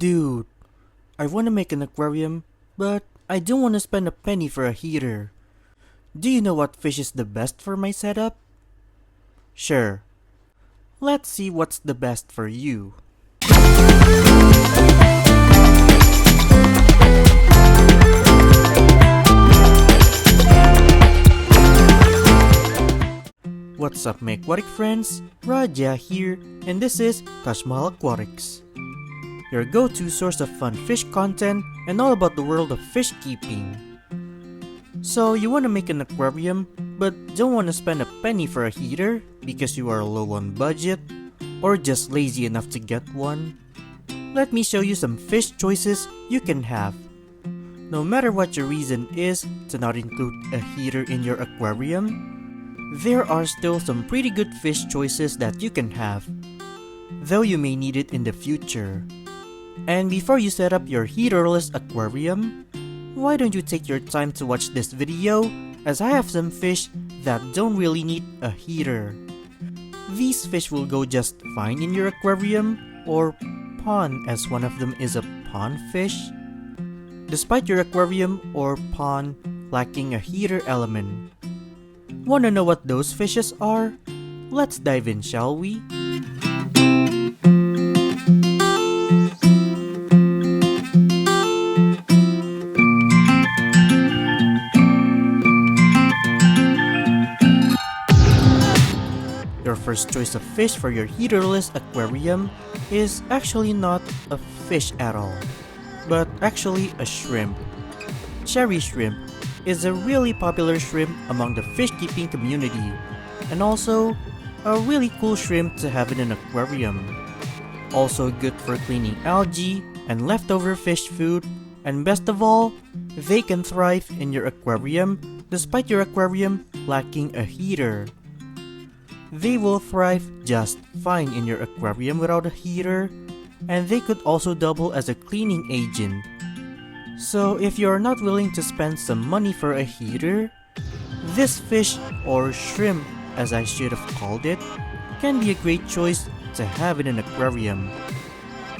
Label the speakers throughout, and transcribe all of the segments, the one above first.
Speaker 1: Dude, I want to make an aquarium, but I don't want to spend a penny for a heater. Do you know what fish is the best for my setup? Sure. Let's see what's the best for you. What's up my aquatic friends, Raja here, and this is Taj Mahal Aquatics, your go-to source of fun fish content and all about the world of fish keeping. So you want to make an aquarium, but don't want to spend a penny for a heater because you are low on budget, or just lazy enough to get one? Let me show you some fish choices you can have. No matter what your reason is to not include a heater in your aquarium, there are still some pretty good fish choices that you can have, though you may need it in the future. And before you set up your heaterless aquarium, why don't you take your time to watch this video, as I have some fish that don't really need a heater. These fish will go just fine in your aquarium, or pond, as one of them is a pond fish, despite your aquarium or pond lacking a heater element. Wanna know what those fishes are? Let's dive in, shall we? Your first choice of fish for your heaterless aquarium is actually not a fish at all, but actually a shrimp. Cherry shrimp is a really popular shrimp among the fish keeping community, and also a really cool shrimp to have in an aquarium. Also good for cleaning algae and leftover fish food, and best of all, they can thrive in your aquarium despite your aquarium lacking a heater. They will thrive just fine in your aquarium without a heater, and they could also double as a cleaning agent. So if you are not willing to spend some money for a heater, this fish, or shrimp as I should have called it, can be a great choice to have in an aquarium.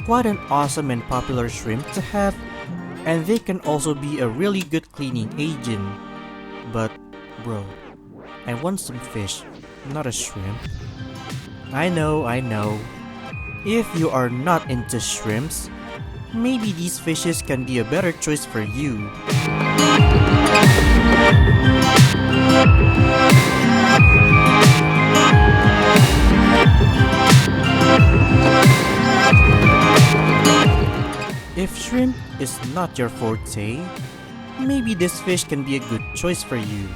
Speaker 1: Quite an awesome and popular shrimp to have, and they can also be a really good cleaning agent. But bro, I want some fish, not a shrimp. I know. If you are not into shrimps, maybe these fishes can be a better choice for you. If shrimp is not your forte, maybe this fish can be a good choice for you.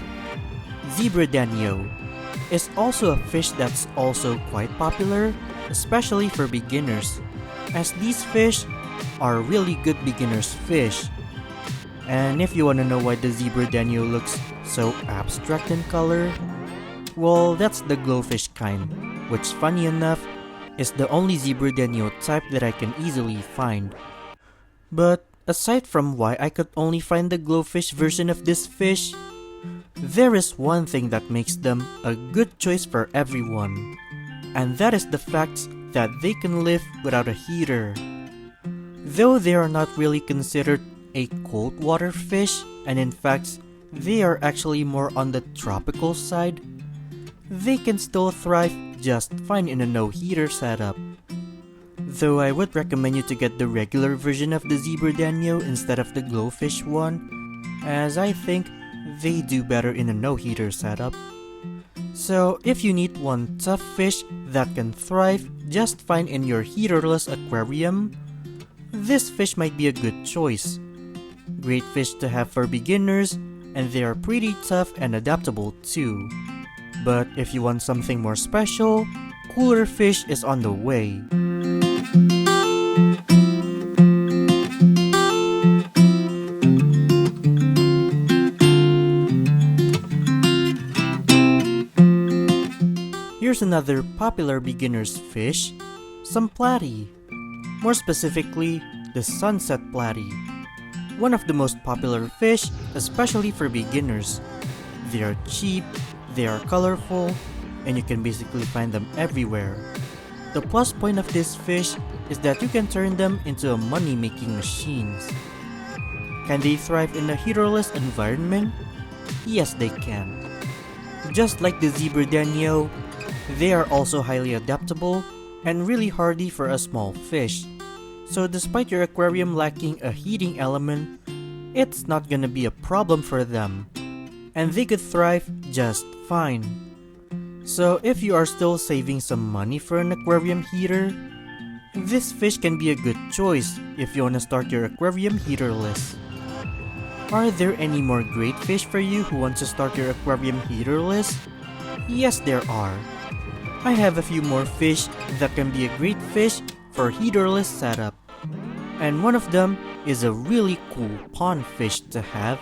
Speaker 1: Zebra danio is also a fish that's also quite popular, especially for beginners, as these fish are really good beginners fish. And if you want to know why the zebra danio looks so abstract in color, well, that's the glowfish kind, which funny enough is the only zebra danio type that I can easily find. But aside from why I could only find the glowfish version of this fish, there is one thing that makes them a good choice for everyone, and that is the fact that they can live without a heater. Though they are not really considered a cold water fish, and in fact, they are actually more on the tropical side, they can still thrive just fine in a no heater setup. Though I would recommend you to get the regular version of the zebra danio instead of the glowfish one, as I think they do better in a no heater setup. So if you need one tough fish that can thrive just fine in your heaterless aquarium, this fish might be a good choice. Great fish to have for beginners, and they are pretty tough and adaptable too. But if you want something more special, cooler fish is on the way. Here's another popular beginner's fish, some platy. More specifically, the sunset platy. One of the most popular fish, especially for beginners. They are cheap, they are colorful, and you can basically find them everywhere. The plus point of this fish is that you can turn them into a money-making machines. Can they thrive in a heaterless environment? Yes, they can. Just like the zebra danio, they are also highly adaptable and really hardy for a small fish. So despite your aquarium lacking a heating element, it's not gonna be a problem for them, and they could thrive just fine. So if you are still saving some money for an aquarium heater, this fish can be a good choice if you wanna start your aquarium heaterless. Are there any more great fish for you who want to start your aquarium heaterless? Yes, there are. I have a few more fish that can be a great fish for heaterless setup. And one of them is a really cool pond fish to have.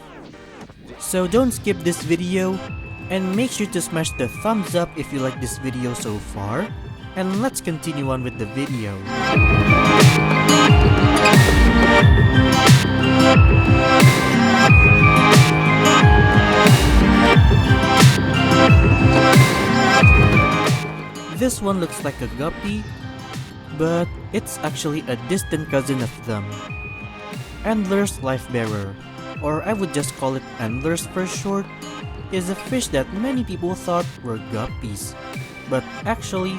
Speaker 1: So don't skip this video and make sure to smash the thumbs up if you like this video so far. And let's continue on with the video. This one looks like a guppy, but it's actually a distant cousin of them. Endler's life-bearer, or I would just call it Endlers for short, is a fish that many people thought were guppies, but actually,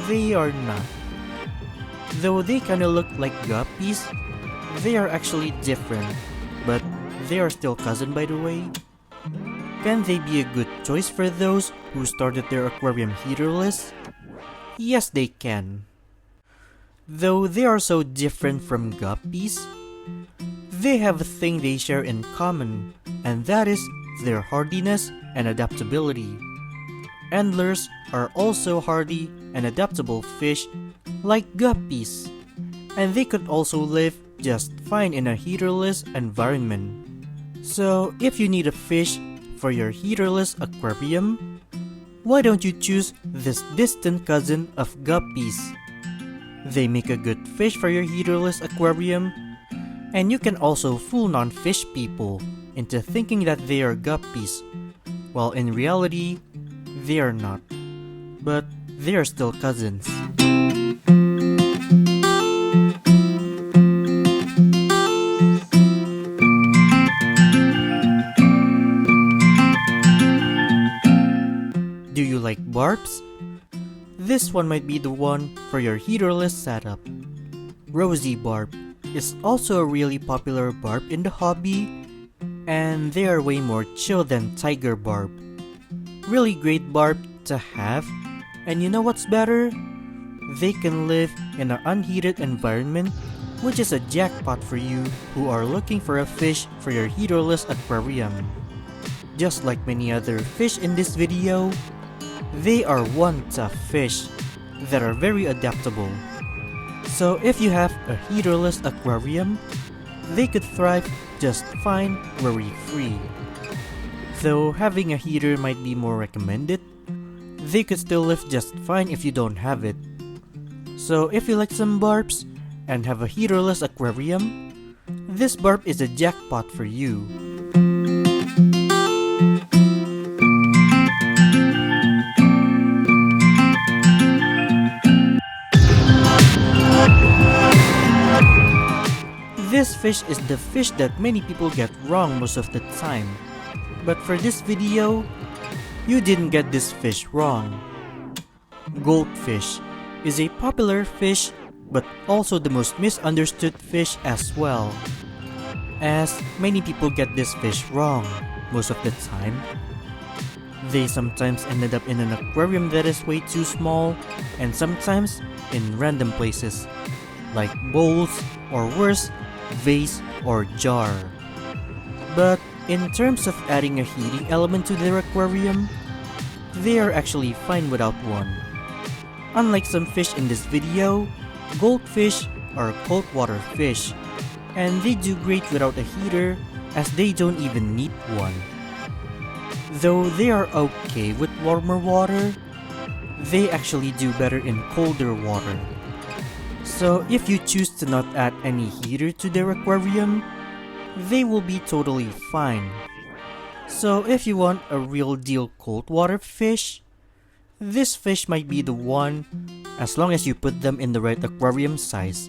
Speaker 1: they are not. Though they kinda look like guppies, they are actually different, but they are still cousin by the way. Can they be a good choice for those who started their aquarium heaterless? Yes, they can. Though they are so different from guppies, they have a thing they share in common, and that is their hardiness and adaptability. Endlers are also hardy and adaptable fish like guppies, and they could also live just fine in a heaterless environment. So if you need a fish for your heaterless aquarium, why don't you choose this distant cousin of guppies? They make a good fish for your heaterless aquarium, and you can also fool non-fish people into thinking that they are guppies, while in reality, they are not. But they are still cousins. Do you like barbs? This one might be the one for your heaterless setup. Rosy barb is also a really popular barb in the hobby, and they are way more chill than tiger barb. Really great barb to have, and you know what's better? They can live in an unheated environment, which is a jackpot for you who are looking for a fish for your heaterless aquarium. Just like many other fish in this video, they are one tough fish that are very adaptable. So if you have a heaterless aquarium, they could thrive just fine worry-free. Though having a heater might be more recommended, they could still live just fine if you don't have it. So if you like some barbs and have a heaterless aquarium, this barb is a jackpot for you. This fish is the fish that many people get wrong most of the time. But for this video, you didn't get this fish wrong. Goldfish is a popular fish, but also the most misunderstood fish as well, as many people get this fish wrong most of the time. They sometimes ended up in an aquarium that is way too small, and sometimes in random places, like bowls, or worse, vase or jar. But in terms of adding a heating element to their aquarium, they are actually fine without one. Unlike some fish in this video, goldfish are cold water fish, and they do great without a heater as they don't even need one. Though they are okay with warmer water, they actually do better in colder water. So if you choose to not add any heater to their aquarium, they will be totally fine. So if you want a real deal cold water fish, this fish might be the one as long as you put them in the right aquarium size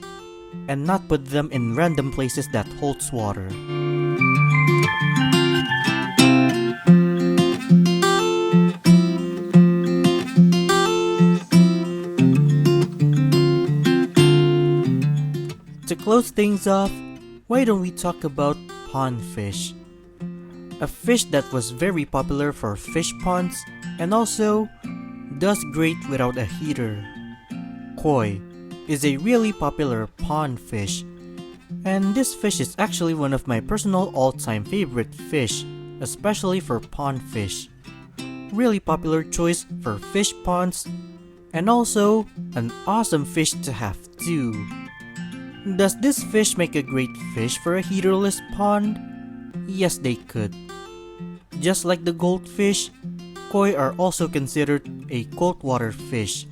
Speaker 1: and not put them in random places that holds water. To close things off, why don't we talk about pond fish? A fish that was very popular for fish ponds and also does great without a heater. Koi is a really popular pond fish, and this fish is actually one of my personal all-time favorite fish, especially for pond fish. Really popular choice for fish ponds, and also an awesome fish to have too. Does this fish make a great fish for a heaterless pond? Yes, they could. Just like the goldfish, koi are also considered a cold water fish,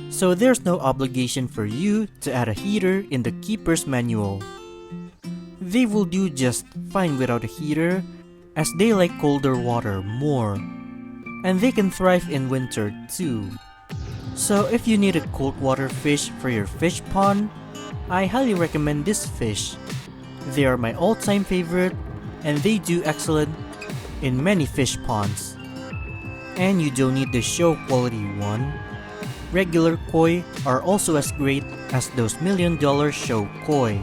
Speaker 1: so there's no obligation for you to add a heater in the keeper's manual. They will do just fine without a heater, as they like colder water more, and they can thrive in winter too. So if you need a cold water fish for your fish pond, I highly recommend this fish. They are my all-time favorite, and they do excellent in many fish ponds. And you don't need the show quality one. Regular koi are also as great as those $1 million show koi.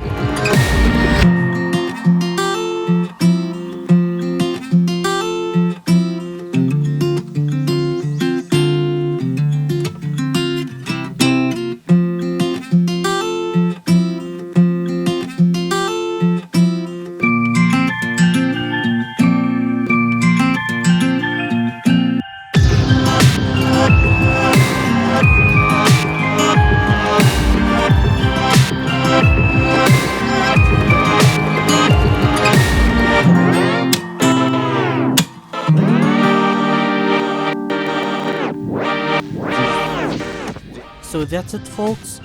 Speaker 1: So that's it, folks.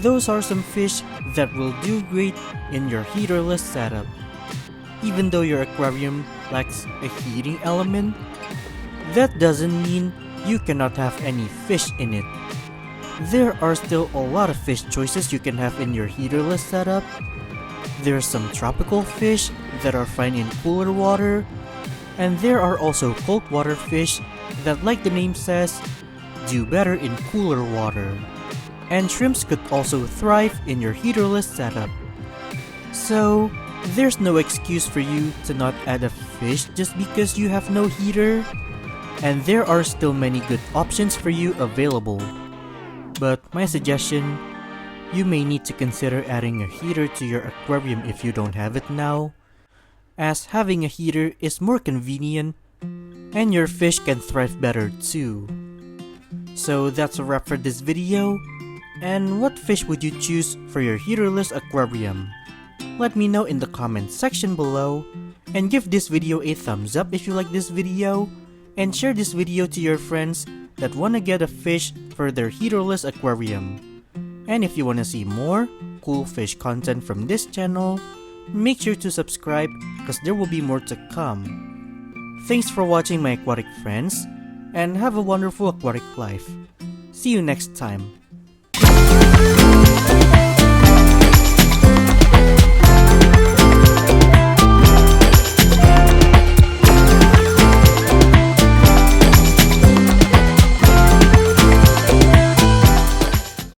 Speaker 1: Those are some fish that will do great in your heaterless setup. Even though your aquarium lacks a heating element, that doesn't mean you cannot have any fish in it. There are still a lot of fish choices you can have in your heaterless setup. There's some tropical fish that are fine in cooler water, and there are also cold water fish that, like the name says, do better in cooler water. And shrimps could also thrive in your heaterless setup. So, there's no excuse for you to not add a fish just because you have no heater, and there are still many good options for you available. But my suggestion, you may need to consider adding a heater to your aquarium if you don't have it now, as having a heater is more convenient and your fish can thrive better too. So that's a wrap for this video. And what fish would you choose for your heaterless aquarium? Let me know in the comments section below, and give this video a thumbs up if you like this video, and share this video to your friends that wanna get a fish for their heaterless aquarium. And if you wanna see more cool fish content from this channel, make sure to subscribe because there will be more to come. Thanks for watching, my aquatic friends, and have a wonderful aquatic life. See you next time.